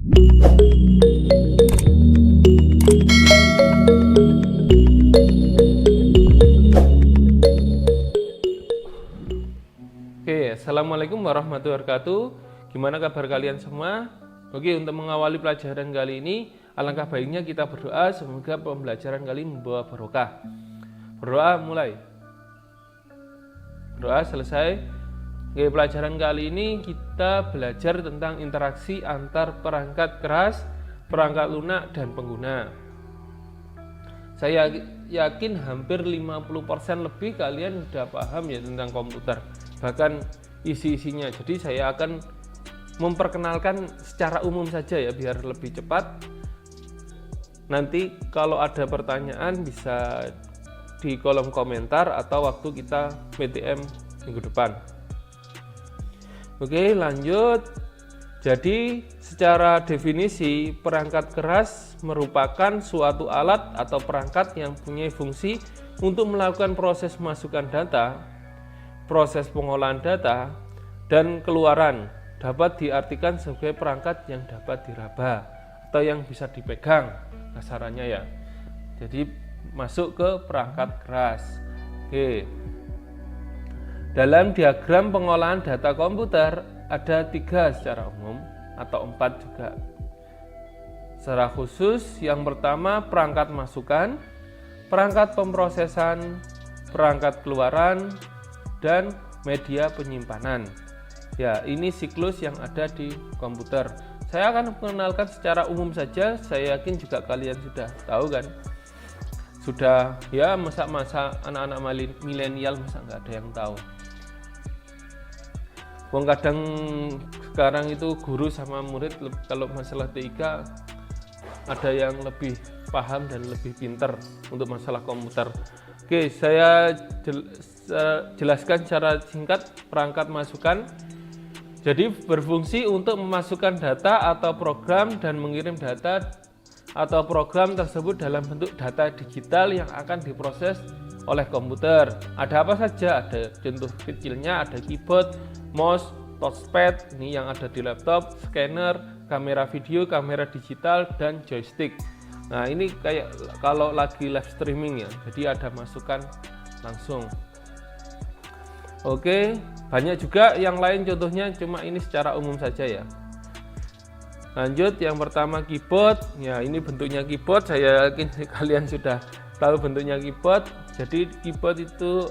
Oke, assalamualaikum warahmatullahi wabarakatuh. Gimana kabar kalian semua? Oke, untuk mengawali pelajaran kali ini, alangkah baiknya kita berdoa semoga pembelajaran kali membawa barokah. Berdoa mulai. Berdoa selesai. Oke, pelajaran kali ini kita belajar tentang interaksi antar perangkat keras, perangkat lunak, dan pengguna. Saya yakin hampir 50% lebih kalian sudah paham ya tentang komputer, bahkan isi-isinya. Jadi saya akan memperkenalkan secara umum saja ya biar lebih cepat. Nanti kalau ada pertanyaan bisa di kolom komentar atau waktu kita PTM minggu depan. Oke, lanjut. Jadi secara definisi, perangkat keras merupakan suatu alat atau perangkat yang punya fungsi untuk melakukan proses masukan data, proses pengolahan data, dan keluaran. Dapat diartikan sebagai perangkat yang dapat diraba atau yang bisa dipegang kasarannya ya. Jadi masuk ke perangkat keras. Oke. Dalam diagram pengolahan data komputer ada 3 secara umum atau 4 juga. Secara khusus, yang pertama perangkat masukan, perangkat pemrosesan, perangkat keluaran, dan media penyimpanan. Ya, ini siklus yang ada di komputer. Saya akan mengenalkan secara umum saja, saya yakin juga kalian sudah tahu kan. Sudah ya masa-masa anak-anak milenial masa nggak ada yang tahu. Wong kadang sekarang itu guru sama murid kalau masalah TIK ada yang lebih paham dan lebih pinter untuk masalah komputer. Oke, saya jelaskan secara singkat perangkat masukan. Jadi berfungsi untuk memasukkan data atau program dan mengirim data atau program tersebut dalam bentuk data digital yang akan diproses oleh komputer. Ada apa saja? Ada contoh kecilnya, ada keyboard, mouse, touchpad, ini yang ada di laptop, scanner, kamera video, kamera digital, dan joystick. Nah, ini kayak kalau lagi live streaming ya, jadi ada masukan langsung. Oke, banyak juga yang lain contohnya, cuma ini secara umum saja ya. Lanjut, yang pertama keyboard. Ya, ini bentuknya keyboard, saya yakin kalian sudah tahu bentuknya keyboard. Jadi keyboard itu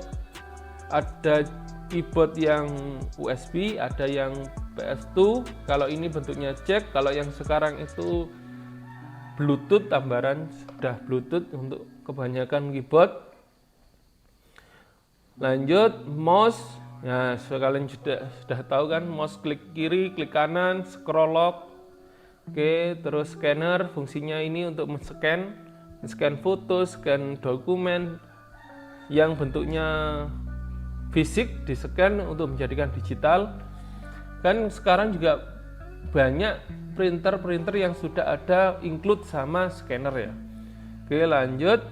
ada keyboard yang USB, ada yang PS2. Kalau ini bentuknya jack, kalau yang sekarang itu Bluetooth, tambahan sudah Bluetooth untuk kebanyakan keyboard. Lanjut, mouse. Nah, kalian sudah tahu kan, mouse klik kiri, klik kanan, scroll lock. Oke, terus scanner, fungsinya ini untuk men-scan foto, scan dokumen yang bentuknya fisik, di-scan untuk menjadikan digital. Kan sekarang juga banyak printer yang sudah ada include sama scanner ya. Oke, lanjut.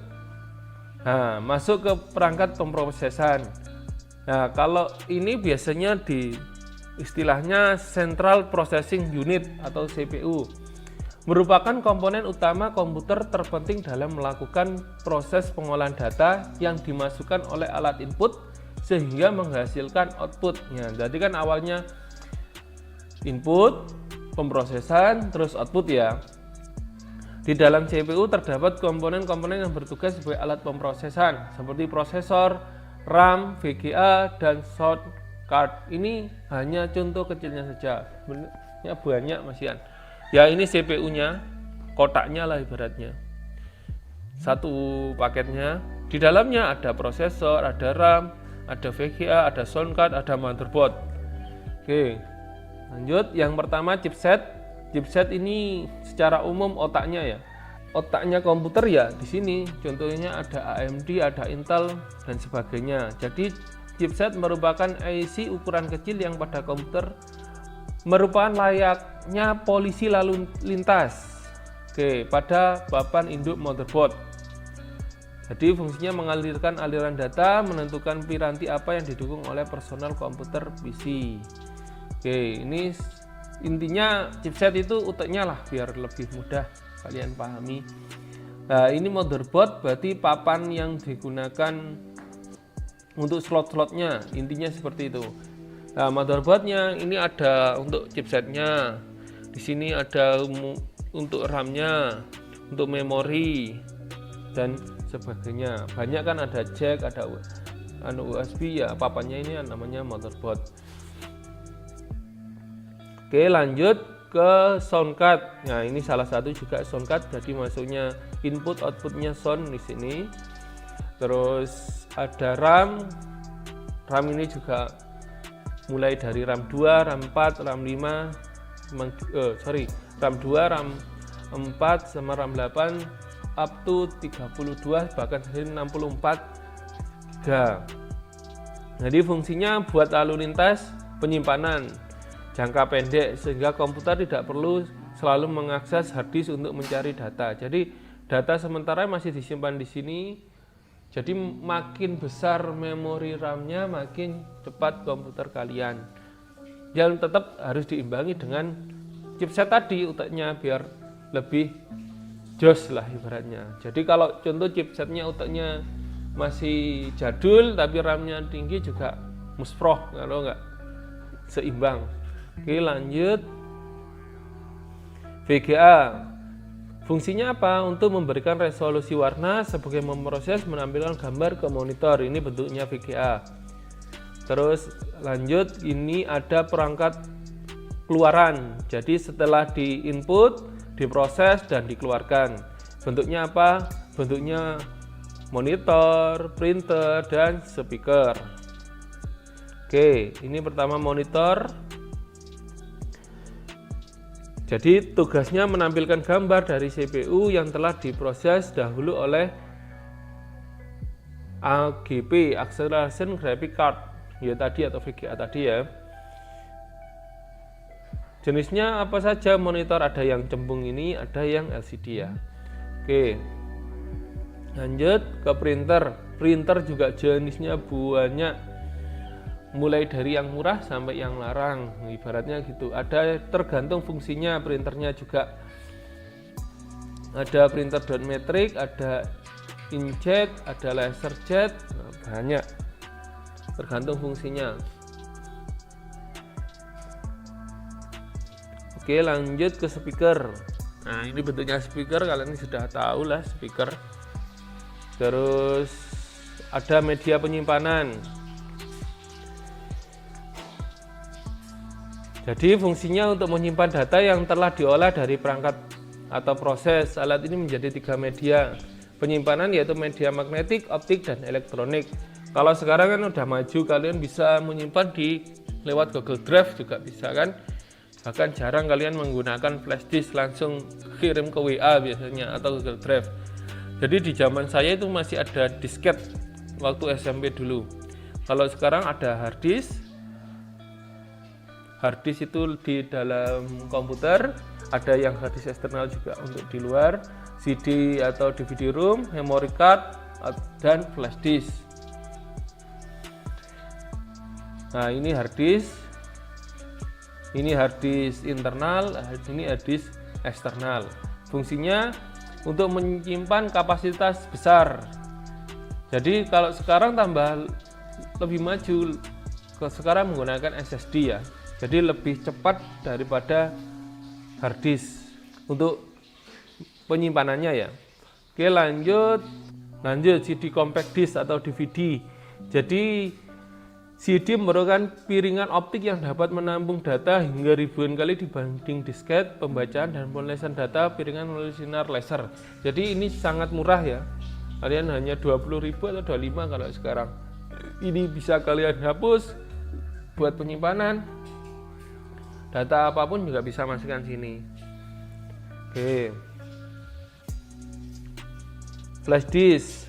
Nah, masuk ke perangkat pemrosesan. Nah, kalau ini biasanya di istilahnya Central Processing Unit atau CPU, merupakan komponen utama komputer terpenting dalam melakukan proses pengolahan data yang dimasukkan oleh alat input sehingga menghasilkan outputnya. Jadi kan awalnya input, pemrosesan, terus output ya. Di dalam CPU terdapat komponen-komponen yang bertugas sebagai alat pemrosesan seperti prosesor, RAM, VGA, dan sound card. Ini hanya contoh kecilnya saja, sebenarnya banyak masihan. Ya, ini CPU-nya, kotaknya lah ibaratnya. Satu paketnya. Di dalamnya ada prosesor, ada RAM, ada VGA, ada sound card, ada motherboard. Oke, lanjut. Yang pertama chipset. Chipset ini secara umum otaknya ya. Otaknya komputer ya di sini. Contohnya ada AMD, ada Intel dan sebagainya. Jadi chipset merupakan IC ukuran kecil yang pada komputer merupakan layaknya polisi lalu lintas. Oke, pada papan induk motherboard. Jadi fungsinya mengalirkan aliran data, menentukan piranti apa yang didukung oleh personal komputer PC. Oke, ini intinya chipset itu uteknya lah biar lebih mudah kalian pahami. Nah, ini motherboard berarti papan yang digunakan untuk slot-slotnya, intinya seperti itu. Nah, motherboardnya ini ada untuk chipsetnya, di sini ada untuk RAM-nya, untuk memori dan sebagainya. Banyak kan, ada jack, ada USB ya, papannya ini namanya motherboard. Oke, lanjut ke sound card. Nah, ini salah satu juga sound card, jadi masuknya input outputnya sound di sini. Terus ada RAM. RAM ini juga mulai dari RAM 2, RAM 4, RAM 5, RAM 2, RAM 4 sama RAM 8 up to 32 bahkan 64 GB. Jadi fungsinya buat lalu lintas penyimpanan jangka pendek, sehingga komputer tidak perlu selalu mengakses harddisk untuk mencari data. Jadi data sementara masih disimpan di sini. Jadi makin besar memori RAM-nya, makin cepat komputer kalian. Yang tetap harus diimbangi dengan chipset tadi uteknya biar lebih jos lah ibaratnya. Jadi kalau contoh chipsetnya uteknya masih jadul tapi RAM-nya tinggi juga musproh, kalau nggak seimbang. Oke, lanjut. VGA fungsinya apa? Untuk memberikan resolusi warna sebagai memproses menampilkan gambar ke monitor. Ini bentuknya VGA. Terus lanjut, ini ada perangkat keluaran. Jadi setelah di input, diproses dan dikeluarkan. Bentuknya apa? Bentuknya monitor, printer, dan speaker. Oke, ini pertama monitor. Jadi tugasnya menampilkan gambar dari CPU yang telah diproses dahulu oleh AGP, Acceleration Graphic Card, ya tadi, atau VGA tadi ya. Jenisnya apa saja monitor? Ada yang cembung ini, ada yang LCD ya. Oke, lanjut ke printer. Printer juga jenisnya banyak, mulai dari yang murah sampai yang larang, ibaratnya gitu. Ada tergantung fungsinya printernya juga. Ada printer dot matrix, ada inkjet, ada laser jet, banyak, tergantung fungsinya. Oke, lanjut ke speaker. Nah, ini bentuknya speaker, kalian sudah tahu lah speaker. Terus ada media penyimpanan. Jadi fungsinya untuk menyimpan data yang telah diolah dari perangkat atau proses. Alat ini menjadi 3 media penyimpanan, yaitu media magnetik, optik, dan elektronik. Kalau sekarang kan udah maju, kalian bisa menyimpan di lewat Google Drive juga bisa kan. Bahkan jarang kalian menggunakan flash disk, langsung kirim ke WA biasanya atau Google Drive. Jadi di zaman saya itu masih ada disket waktu SMP dulu. Kalau sekarang ada hard disk. Hard disk itu di dalam komputer, ada yang hard disk eksternal juga untuk di luar, CD atau DVD ROM, memory card, dan flash disk. Nah, ini hard disk, ini hard disk internal, ini hard disk eksternal. Fungsinya untuk menyimpan kapasitas besar. Jadi kalau sekarang tambah lebih maju, sekarang menggunakan SSD ya. Jadi lebih cepat daripada hard disk untuk penyimpanannya ya. Oke, lanjut CD compact disc atau DVD. Jadi CD merupakan piringan optik yang dapat menampung data hingga ribuan kali dibanding disket. Pembacaan dan penulisan data piringan melalui sinar laser. Jadi ini sangat murah ya. Kalian hanya 20.000 atau 25 kalau sekarang. Ini bisa kalian hapus buat penyimpanan. Data apapun juga bisa masukkan sini. Oke. Flash disk.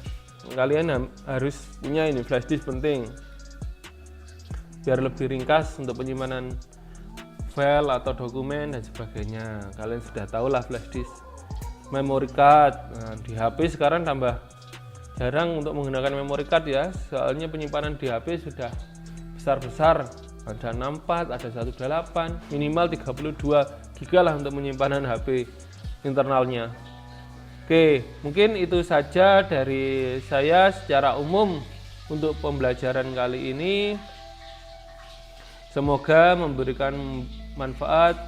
Kalian harus punya ini, flash disk penting. Biar lebih ringkas untuk penyimpanan file atau dokumen dan sebagainya. Kalian sudah tahu lah flash disk. Memory card. Nah, di HP sekarang tambah jarang untuk menggunakan memory card ya. Soalnya penyimpanan di HP sudah besar-besar. ada 64, ada 128, minimal 32 GB lah untuk penyimpanan HP internalnya. Oke, mungkin itu saja dari saya secara umum untuk pembelajaran kali ini. Semoga memberikan manfaat